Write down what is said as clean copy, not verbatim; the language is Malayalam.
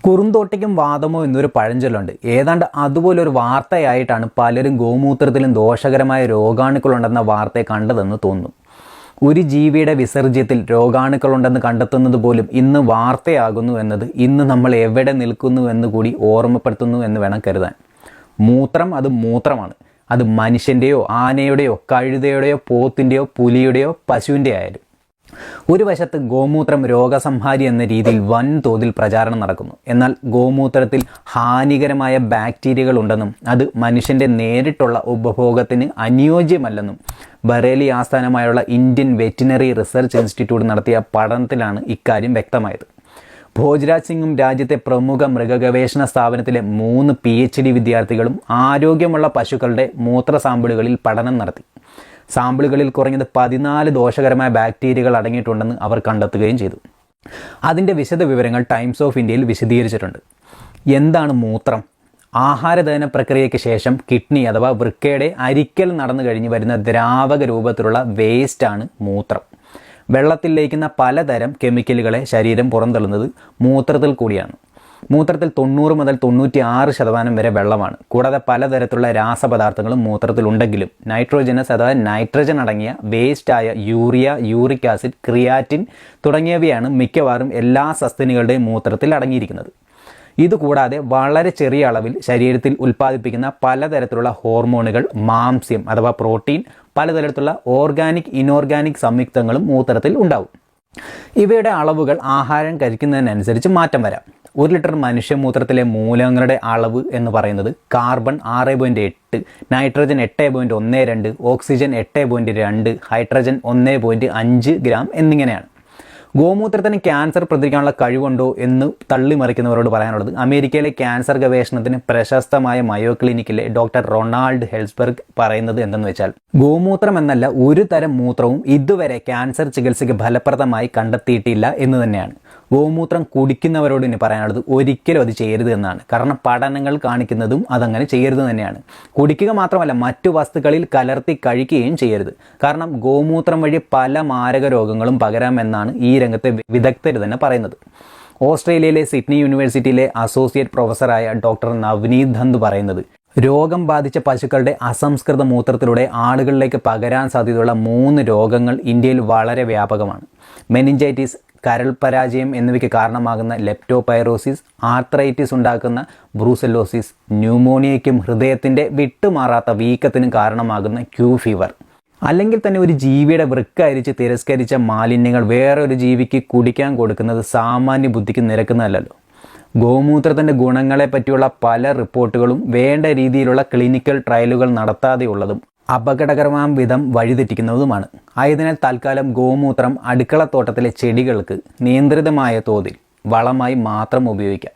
കുറുന്തോട്ടിക്കും വാദമോ എന്നൊരു പഴഞ്ചൊല്ലുണ്ട്. ഏതാണ്ട് അതുപോലൊരു വാർത്തയായിട്ടാണ് പലരും ഗോമൂത്രത്തിലും ദോഷകരമായ രോഗാണുക്കളുണ്ടെന്ന വാർത്തയെ കണ്ടതെന്ന് തോന്നുന്നു. ഒരു ജീവിയുടെ വിസർജ്യത്തിൽ രോഗാണുക്കളുണ്ടെന്ന് കണ്ടെത്തുന്നത് പോലും ഇന്ന് വാർത്തയാകുന്നു എന്നത് ഇന്ന് നമ്മൾ എവിടെ നിൽക്കുന്നു എന്ന് കൂടി ഓർമ്മപ്പെടുത്തുന്നു എന്ന് വേണം കരുതാൻ. മൂത്രം അത് മൂത്രമാണ്. അത് മനുഷ്യൻ്റെയോ ആനയുടെയോ കഴുതയുടെയോ പോത്തിൻ്റെയോ പുലിയുടെയോ പശുവിൻ്റെ ആയാലും. ഒരു വശത്ത് ഗോമൂത്രം രോഗസംഹാരി എന്ന രീതിയിൽ വൻതോതിൽ പ്രചാരണം നടക്കുന്നു. എന്നാൽ ഗോമൂത്രത്തിൽ ഹാനികരമായ ബാക്ടീരിയകൾ ഉണ്ടെന്നും അത് മനുഷ്യൻ്റെ നേരിട്ടുള്ള ഉപഭോഗത്തിന് അനുയോജ്യമല്ലെന്നും ബറേലി ആസ്ഥാനമായുള്ള ഇന്ത്യൻ വെറ്റിനറി റിസർച്ച് ഇൻസ്റ്റിറ്റ്യൂട്ട് നടത്തിയ പഠനത്തിലാണ് ഇക്കാര്യം വ്യക്തമായത്. ഭോജ്രാജ് സിംഗും രാജ്യത്തെ പ്രമുഖ മൃഗഗവേഷണ സ്ഥാപനത്തിലെ 3 PhD വിദ്യാർത്ഥികളും ആരോഗ്യമുള്ള പശുക്കളുടെ മൂത്ര സാമ്പിളുകളിൽ പഠനം നടത്തി. സാമ്പിളുകളിൽ കുറഞ്ഞത് 14 ദോഷകരമായ ബാക്ടീരിയകൾ അടങ്ങിയിട്ടുണ്ടെന്ന് അവർ കണ്ടെത്തുകയും ചെയ്തു. അതിൻ്റെ വിശദ വിവരങ്ങൾ ടൈംസ് ഓഫ് ഇന്ത്യയിൽ വിശദീകരിച്ചിട്ടുണ്ട്. എന്താണ് മൂത്രം? ആഹാരദഹന പ്രക്രിയയ്ക്ക് ശേഷം കിഡ്നി അഥവാ വൃക്കയുടെ അരിക്കൽ നടന്നു കഴിഞ്ഞ് വരുന്ന ദ്രാവക രൂപത്തിലുള്ള വേസ്റ്റാണ് മൂത്രം. വെള്ളത്തിൽ ലയിക്കുന്ന പലതരം കെമിക്കലുകളെ ശരീരം പുറന്തള്ളുന്നത് മൂത്രത്തിൽ കൂടിയാണ്. മൂത്രത്തിൽ 90 മുതൽ 96% വരെ വെള്ളമാണ്. കൂടാതെ പലതരത്തിലുള്ള രാസപദാർത്ഥങ്ങളും മൂത്രത്തിലുണ്ടെങ്കിലും നൈട്രോജനസ് അഥവാ നൈട്രജൻ അടങ്ങിയ വേസ്റ്റായ യൂറിയ, യൂറിക് ആസിഡ്, ക്രിയാറ്റിൻ തുടങ്ങിയവയാണ് മിക്കവാറും എല്ലാ സസ്തനികളുടെയും മൂത്രത്തിൽ അടങ്ങിയിരിക്കുന്നത്. ഇതുകൂടാതെ വളരെ ചെറിയ അളവിൽ ശരീരത്തിൽ ഉൽപ്പാദിപ്പിക്കുന്ന പലതരത്തിലുള്ള ഹോർമോണുകൾ, മാംസ്യം അഥവാ പ്രോട്ടീൻ, പലതരത്തിലുള്ള ഓർഗാനിക്, ഇനോർഗാനിക് സംയുക്തങ്ങളും മൂത്രത്തിൽ ഉണ്ടാവും. ഇവയുടെ അളവുകൾ ആഹാരം കഴിക്കുന്നതിനനുസരിച്ച് മാറ്റം വരാം. 1 ലിറ്റർ മനുഷ്യമൂത്രത്തിലെ മൂലകങ്ങളുടെ അളവ് എന്ന് പറയുന്നത് carbon 6.8, nitrogen 8.12, oxygen 8.2, hydrogen 1.5 gram എന്നിങ്ങനെയാണ്. ഗോമൂത്രത്തിന് ക്യാൻസർ പ്രതിരോധിക്കാനുള്ള കഴിവുണ്ടോ എന്ന് തള്ളിമറിക്കുന്നവരോട് പറയാനുള്ളത്, അമേരിക്കയിലെ ക്യാൻസർ ഗവേഷണത്തിന് പ്രശസ്തമായ മയോ ക്ലിനിക്കിലെ ഡോക്ടർ റൊണാൾഡ് ഹെൽസ്ബർഗ് പറയുന്നത് എന്തെന്ന് വെച്ചാൽ, ഗോമൂത്രം എന്നല്ല ഒരു തരം മൂത്രവും ഇതുവരെ ക്യാൻസർ ചികിത്സയ്ക്ക് ഫലപ്രദമായി കണ്ടെത്തിയിട്ടില്ല എന്ന് തന്നെയാണ്. ഗോമൂത്രം കുടിക്കുന്നവരോട് ഇനി പറയാനുള്ളത് ഒരിക്കലും അത് ചെയ്യരുത് എന്നാണ്. കാരണം പഠനങ്ങൾ കാണിക്കുന്നതും അതങ്ങനെ ചെയ്യരുത് തന്നെയാണ്. കുടിക്കുക മാത്രമല്ല, മറ്റു വസ്തുക്കളിൽ കലർത്തി കഴിക്കുകയും ചെയ്യരുത്. കാരണം ഗോമൂത്രം വഴി പല മാരക രോഗങ്ങളും പകരാമെന്നാണ് ഈ രംഗത്തെ വിദഗ്ധർ തന്നെ പറയുന്നത്. ഓസ്ട്രേലിയയിലെ സിഡ്നി യൂണിവേഴ്സിറ്റിയിലെ അസോസിയേറ്റ് പ്രൊഫസറായ ഡോക്ടർ നവനീത് ധന്ത് പറയുന്നത്, രോഗം ബാധിച്ച പശുക്കളുടെ അസംസ്കൃത മൂത്രത്തിലൂടെ ആളുകളിലേക്ക് പകരാൻ സാധ്യതയുള്ള 3 രോഗങ്ങൾ ഇന്ത്യയിൽ വളരെ വ്യാപകമാണ്. മെനിഞ്ചൈറ്റിസ്, കരൾ പരാജയം എന്നിവയ്ക്ക് കാരണമാകുന്ന ലെപ്റ്റോപൈറോസിസ്, ആർത്രൈറ്റിസ് ഉണ്ടാക്കുന്ന ബ്രൂസെല്ലോസിസ്, ന്യൂമോണിയയ്ക്കും ഹൃദയത്തിൻ്റെ വിട്ടുമാറാത്ത വീക്കത്തിനും കാരണമാകുന്ന ക്യൂ ഫീവർ. അല്ലെങ്കിൽ തന്നെ ഒരു ജീവിയുടെ വൃക്ക അരിച്ച് തിരസ്കരിച്ച മാലിന്യങ്ങൾ വേറൊരു ജീവിക്ക് കുടിക്കാൻ കൊടുക്കുന്നത് സാമാന്യ ബുദ്ധിക്ക് നിരക്കുന്നതല്ലല്ലോ. ഗോമൂത്രത്തിൻ്റെ ഗുണങ്ങളെ പറ്റിയുള്ള പല റിപ്പോർട്ടുകളും വേണ്ട രീതിയിലുള്ള ക്ലിനിക്കൽ ട്രയലുകൾ നടത്താതെയുള്ളതും അപകടകരമാം വിധം വഴിതെറ്റിക്കുന്നതുമാണ്. ആയതിനാൽ തൽക്കാലം ഗോമൂത്രം അടുക്കളത്തോട്ടത്തിലെ ചെടികൾക്ക് നിയന്ത്രിതമായ തോതിൽ വളമായി മാത്രം ഉപയോഗിക്കാം.